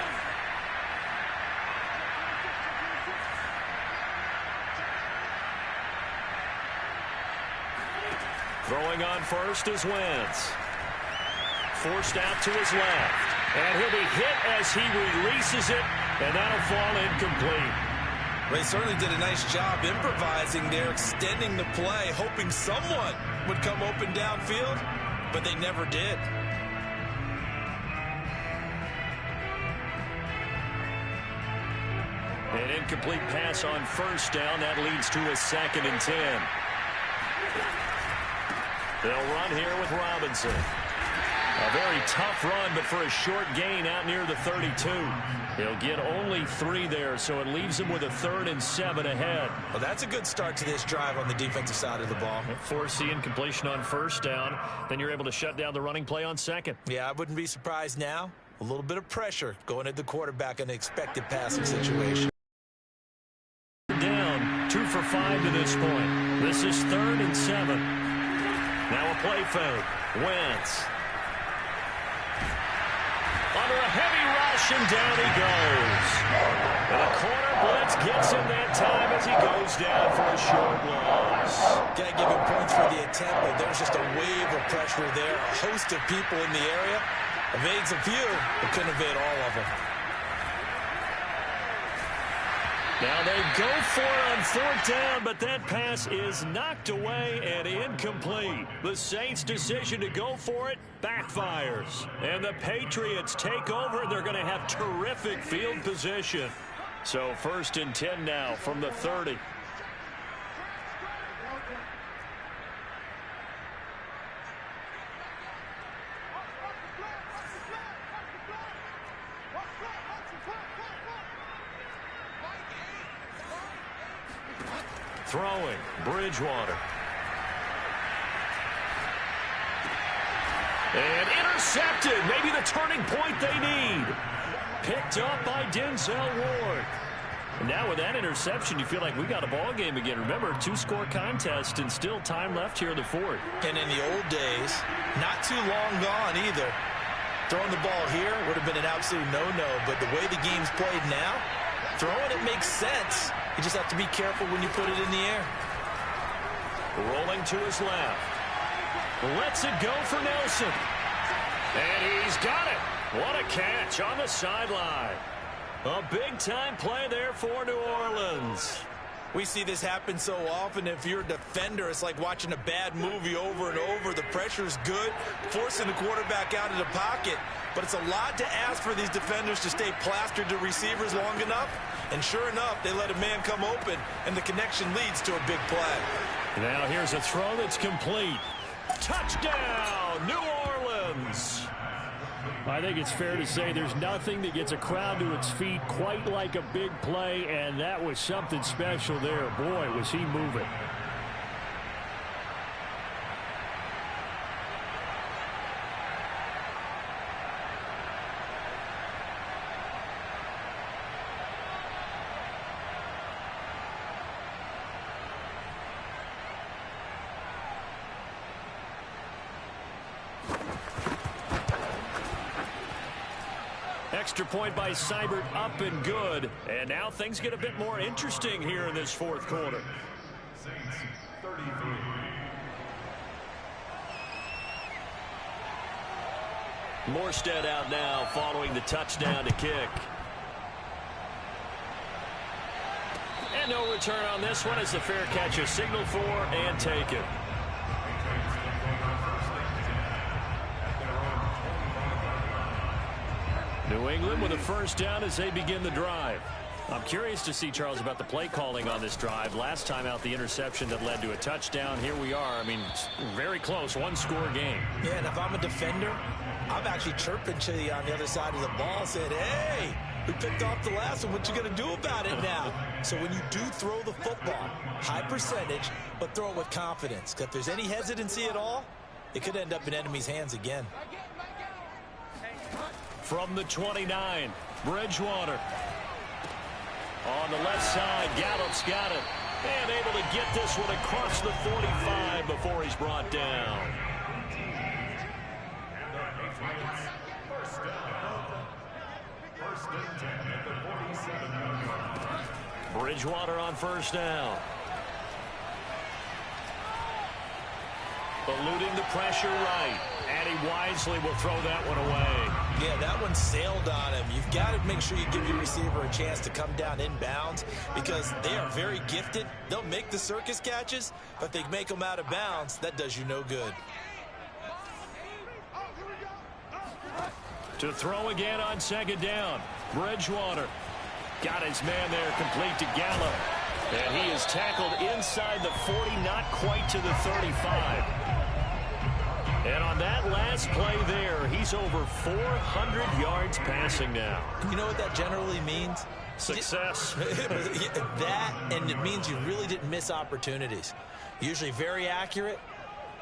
Throwing on first is Wentz. Forced out to his left. And he'll be hit as he releases it, and that'll fall incomplete. They certainly did a nice job improvising there, extending the play, hoping someone would come open downfield, but they never did. An incomplete pass on first down. That leads to a 2nd and 10. They'll run here with Robinson. A very tough run, but for a short gain out near the 32. He'll get only 3 there, so it leaves him with a 3rd and 7 ahead. Well, that's a good start to this drive on the defensive side of the ball. Force the incompletion on first down. Then you're able to shut down the running play on second. Yeah, I wouldn't be surprised now. A little bit of pressure going at the quarterback in an expected passing situation. Down 2 for 5 to this point. This is 3rd and 7. Now a play fake. Wentz. Under a heavy rush, and down he goes. And a corner blitz gets him that time as he goes down for a short loss. Got to give him points for the attempt, but there's just a wave of pressure there. A host of people in the area. Evades a few, but couldn't evade all of them. Now they go for it on 4th down, but that pass is knocked away and incomplete. The Saints' decision to go for it backfires. And the Patriots take over. They're going to have terrific field position. So 1st and 10 now from the 30. Throwing, Bridgewater. And intercepted. Maybe the turning point they need. Picked up by Denzel Ward. And now with that interception, you feel like we got a ball game again. Remember, 2-score contest and still time left here in the 4th. And in the old days, not too long gone either. Throwing the ball here would have been an absolute no-no. But the way the game's played now, throwing it makes sense. You just have to be careful when you put it in the air. Rolling to his left. Lets it go for Nelson. And he's got it. What a catch on the sideline. A big-time play there for New Orleans. We see this happen so often. If you're a defender, it's like watching a bad movie over and over. The pressure's good, forcing the quarterback out of the pocket. But it's a lot to ask for these defenders to stay plastered to receivers long enough. And sure enough, they let a man come open, and the connection leads to a big play. Now here's a throw that's complete. Touchdown, New Orleans. I think it's fair to say there's nothing that gets a crowd to its feet quite like a big play, and that was something special there. Boy, was he moving. Extra point by Seibert, up and good. And now things get a bit more interesting here in this 4th quarter. Saints 33. Morstead out now following the touchdown to kick. no return on this one as the fair catch is signaled for and taken. New England with a first down as they begin the drive. I'm curious to see, Charles, about the play calling on this drive. Last time out, the interception that led to a touchdown. Here we are. I mean, very close, one-score game. Yeah, and if I'm a defender, I'm actually chirping to you on the other side of the ball, saying, hey, we picked off the last one. What you going to do about it now? So when you do throw the football, high percentage, but throw it with confidence. Because if there's any hesitancy at all, it could end up in enemy's hands again. From the 29, Bridgewater. On the left side, Gallup's got it. And able to get this one across the 45 before he's brought down. Bridgewater on first down. Eluding the pressure right. And he wisely will throw that one away. Yeah, that one sailed on him. You've got to make sure you give your receiver a chance to come down inbounds because they are very gifted. They'll make the circus catches, but they make them out of bounds. That does you no good. To throw again on second down. Bridgewater got his man there, complete to Gallup. And he is tackled inside the 40, not quite to the 35. And on that last play there, he's over 400 yards passing now. You know what that generally means? Success. That, and it means you really didn't miss opportunities. Usually very accurate.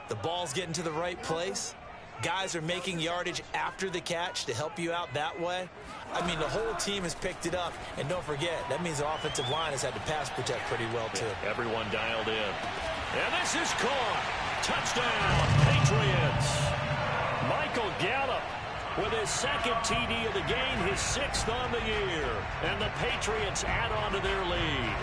The ball's getting to the right place. Guys are making yardage after the catch to help you out that way. I mean, the whole team has picked it up. And don't forget, that means the offensive line has had to pass protect pretty well, too. Yeah, everyone dialed in. And this is caught. Touchdown, Patriots. Michael Gallup with his second TD of the game, his sixth on the year. And the Patriots add on to their lead.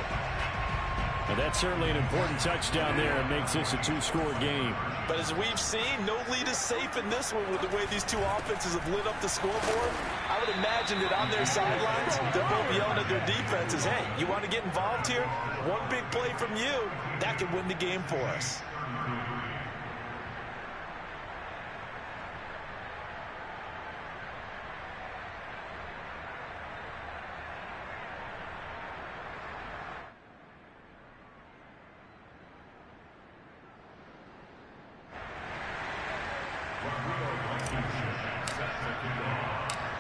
And that's certainly an important touchdown there. It makes this a two-score game. But as we've seen, no lead is safe in this one with the way these two offenses have lit up the scoreboard. I would imagine that on their sidelines, they're both yelling at their defenses, hey, you want to get involved here? One big play from you, that could win the game for us.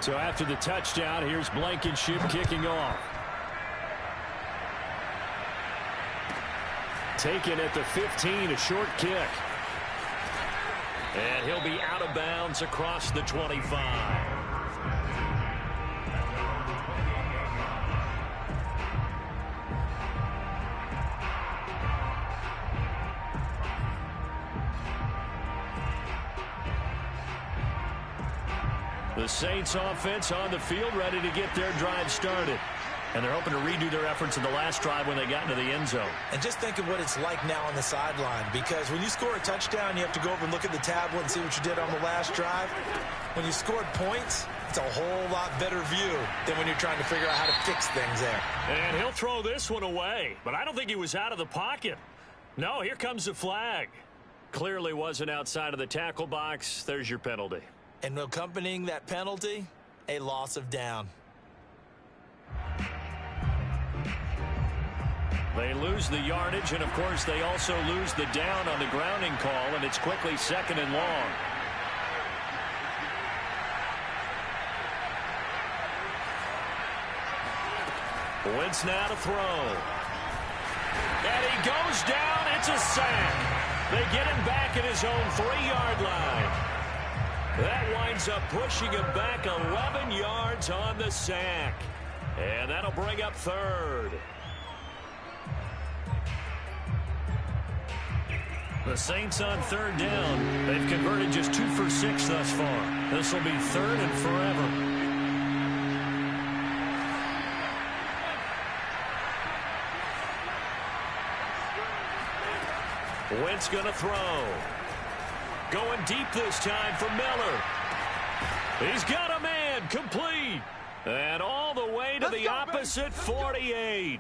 So after the touchdown, here's Blankenship kicking off. Taken at the 15, a short kick. And he'll be out of bounds across the 25. The Saints offense on the field ready to get their drive started. And they're hoping to redo their efforts in the last drive when they got into the end zone. And just think of what it's like now on the sideline, because when you score a touchdown, you have to go over and look at the tablet and see what you did on the last drive. When you scored points, it's a whole lot better view than when you're trying to figure out how to fix things there. And he'll throw this one away, but I don't think he was out of the pocket. No, here comes the flag. Clearly wasn't outside of the tackle box. There's your penalty. And accompanying that penalty, a loss of down. They lose the yardage, and of course they also lose the down on the grounding call, and it's quickly second and long. Wentz now to throw. And he goes down. It's a sack. They get him back at his own 3-yard line. That winds up pushing him back 11 yards on the sack. And that'll bring up third. The Saints on third down. They've converted just 2 for 6 thus far. This will be third and forever. Wentz going to throw. Going deep this time for Miller. He's got a man, complete. And all the way to the opposite 48.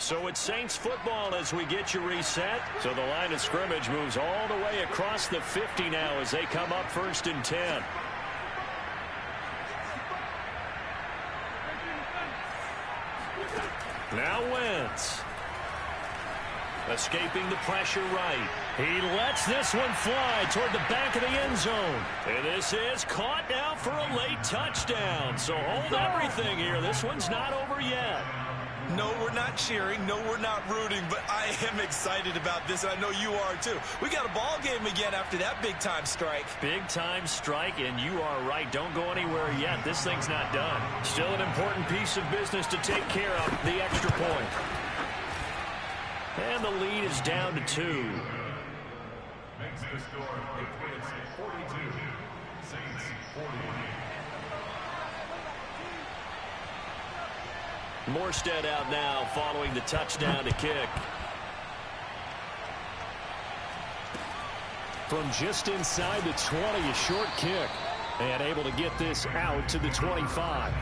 So it's Saints football as we get you reset. So the line of scrimmage moves all the way across the 50 now as they come up 1st and 10. Now Wentz. Escaping the pressure right. He lets this one fly toward the back of the end zone. And this is caught now for a late touchdown. So hold everything here. This one's not over yet. No, we're not cheering. No, we're not rooting. But I am excited about this, and I know you are too. We got a ball game again after that big-time strike. Big-time strike, and you are right. Don't go anywhere yet. This thing's not done. Still an important piece of business to take care of, the extra point. And the lead is down to 2. Makes the score. Patriots 42. Saints 41. Morstead out now following the touchdown to kick. From just inside the 20, a short kick. And able to get this out to the 25.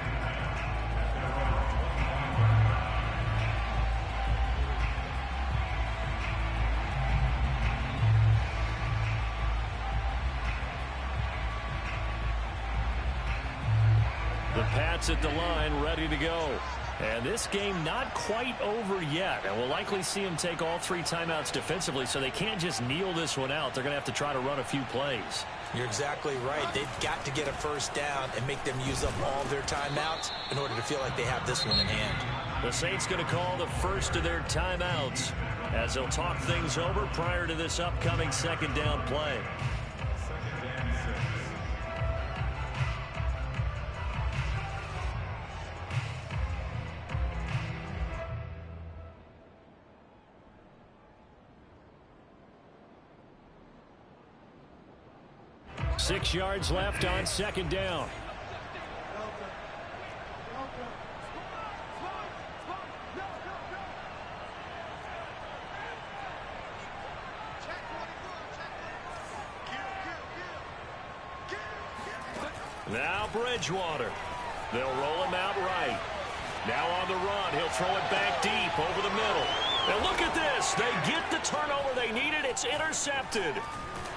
The Pats at the line, ready to go. And this game not quite over yet. And we'll likely see them take all 3 timeouts defensively, so they can't just kneel this one out. They're going to have to try to run a few plays. You're exactly right. They've got to get a first down and make them use up all their timeouts in order to feel like they have this one in hand. The Saints going to call the first of their timeouts as they'll talk things over prior to this upcoming 2nd down play. 6 yards left on 2nd down. Now Bridgewater. They'll roll him out right. Now on the run. He'll throw it back deep over the middle. And look at this. They get the turnover they needed. It's intercepted.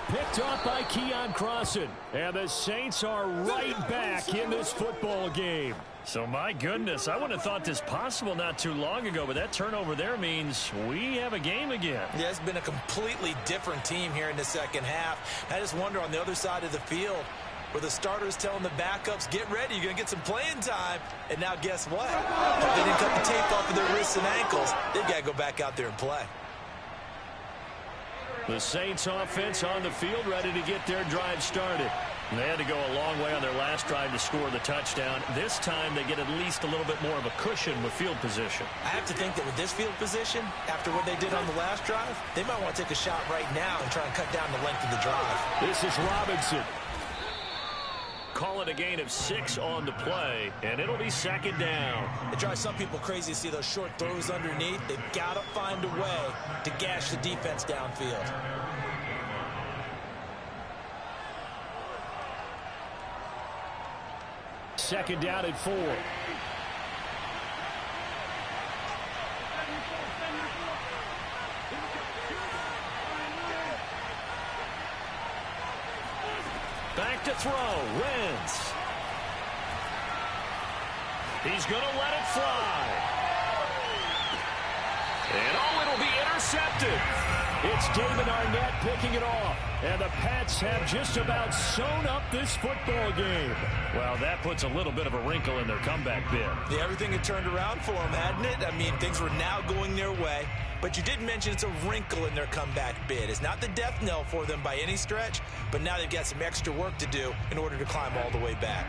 Picked off by Keon Crossan. And the Saints are right back in this football game. So, my goodness, I wouldn't have thought this possible not too long ago, but that turnover there means we have a game again. Yeah, it's been a completely different team here in the second half. I just wonder on the other side of the field, where the starters telling the backups, get ready, you're going to get some playing time. And now guess what? If they didn't cut the tape off of their wrists and ankles, they've got to go back out there and play. The Saints offense on the field, ready to get their drive started. And they had to go a long way on their last drive to score the touchdown. This time they get at least a little bit more of a cushion with field position. I have to think that with this field position, after what they did on the last drive, they might want to take a shot right now and try and cut down the length of the drive. This is Robinson. Call it a gain of 6 on the play, and it'll be 2nd down. It drives some people crazy to see those short throws underneath. They've got to find a way to gash the defense downfield. Second down at 4. Back to throw. Wentz. He's going to let it fly. And it'll be intercepted. It's David Arnett picking it off. And the Pats have just about sewn up this football game. Well, that puts a little bit of a wrinkle in their comeback bid. Yeah, everything had turned around for them, hadn't it? I mean, things were now going their way. But you did mention it's a wrinkle in their comeback bid. It's not the death knell for them by any stretch, but now they've got some extra work to do in order to climb all the way back.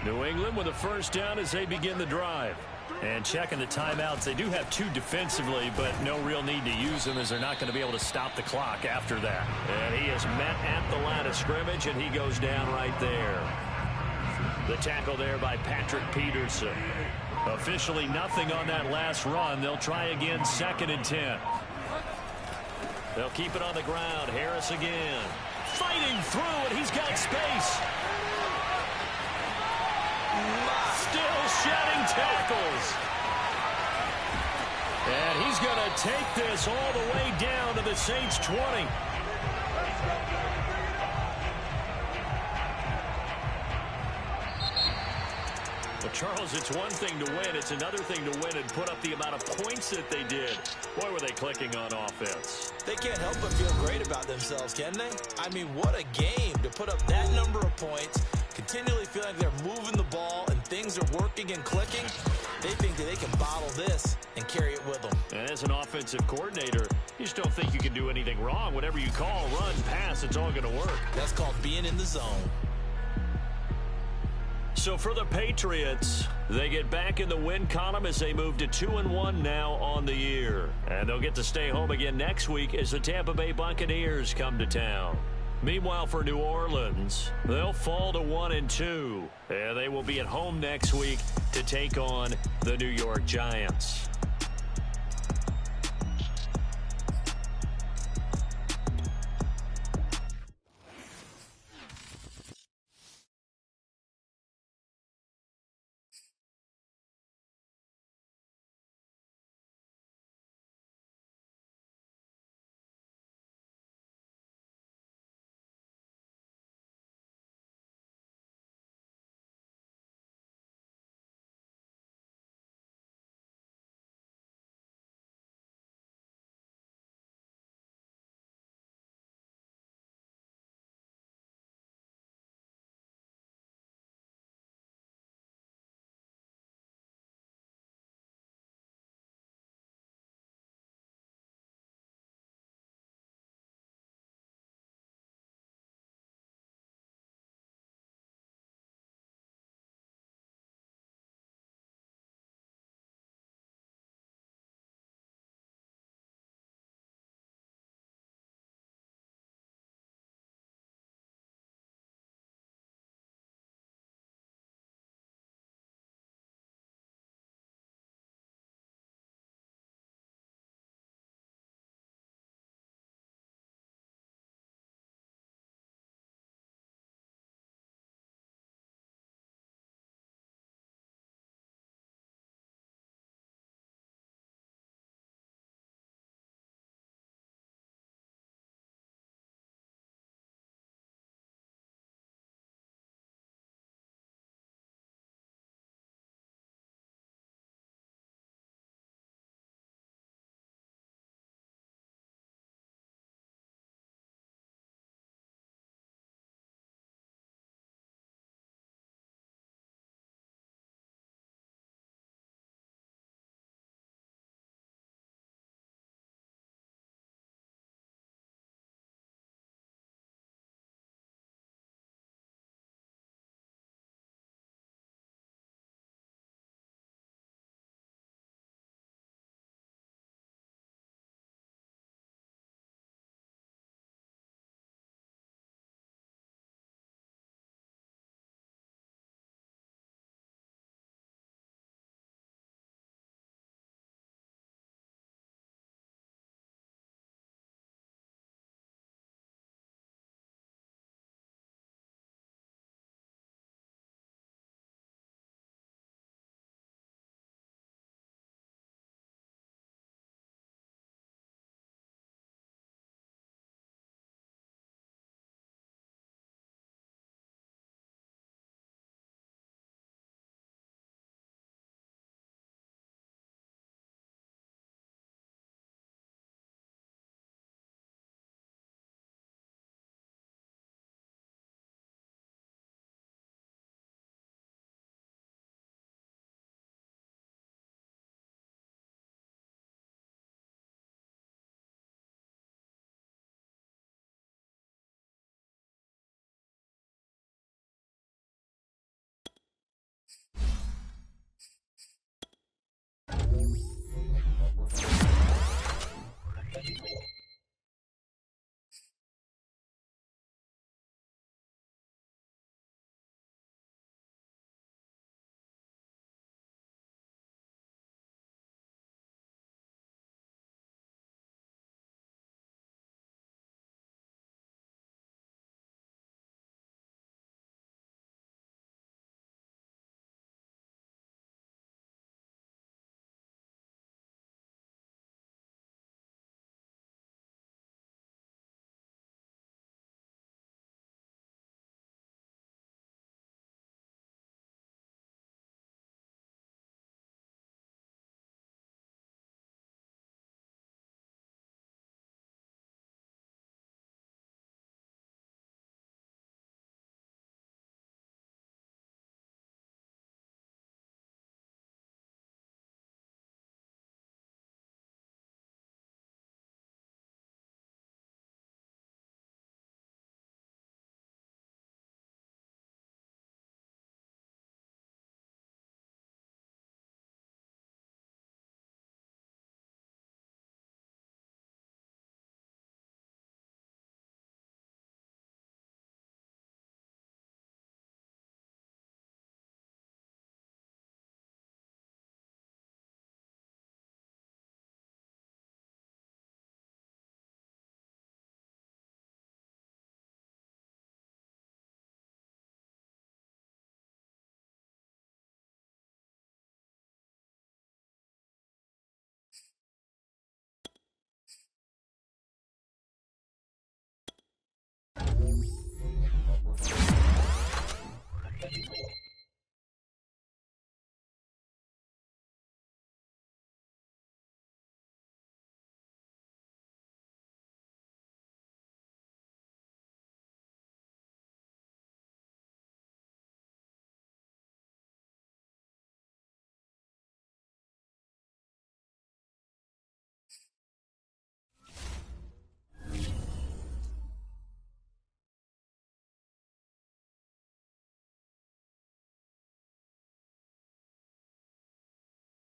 New England with a first down as they begin the drive. And checking the timeouts, they do have 2 defensively, but no real need to use them as they're not going to be able to stop the clock after that. And he is met at the line of scrimmage, and he goes down right there. The tackle there by Patrick Peterson. Officially nothing on that last run. They'll try again, 2nd and 10. They'll keep it on the ground. Harris again. Fighting through, and he's got space. Still shedding tackles. And he's going to take this all the way down to the Saints' 20. Well, Charles, it's one thing to win. It's another thing to win and put up the amount of points that they did. Boy, were they clicking on offense. They can't help but feel great about themselves, can they? I mean, what a game to put up that number of points, continually feeling like they're moving the ball and things are working and clicking. They think that they can bottle this and carry it with them. And as an offensive coordinator, you just don't think you can do anything wrong. Whatever you call, run, pass, it's all going to work. That's called being in the zone. So for the Patriots, they get back in the win column as they move to 2-1 now on the year. And they'll get to stay home again next week as the Tampa Bay Buccaneers come to town. Meanwhile, for New Orleans, they'll fall to 1-2. And they will be at home next week to take on the New York Giants.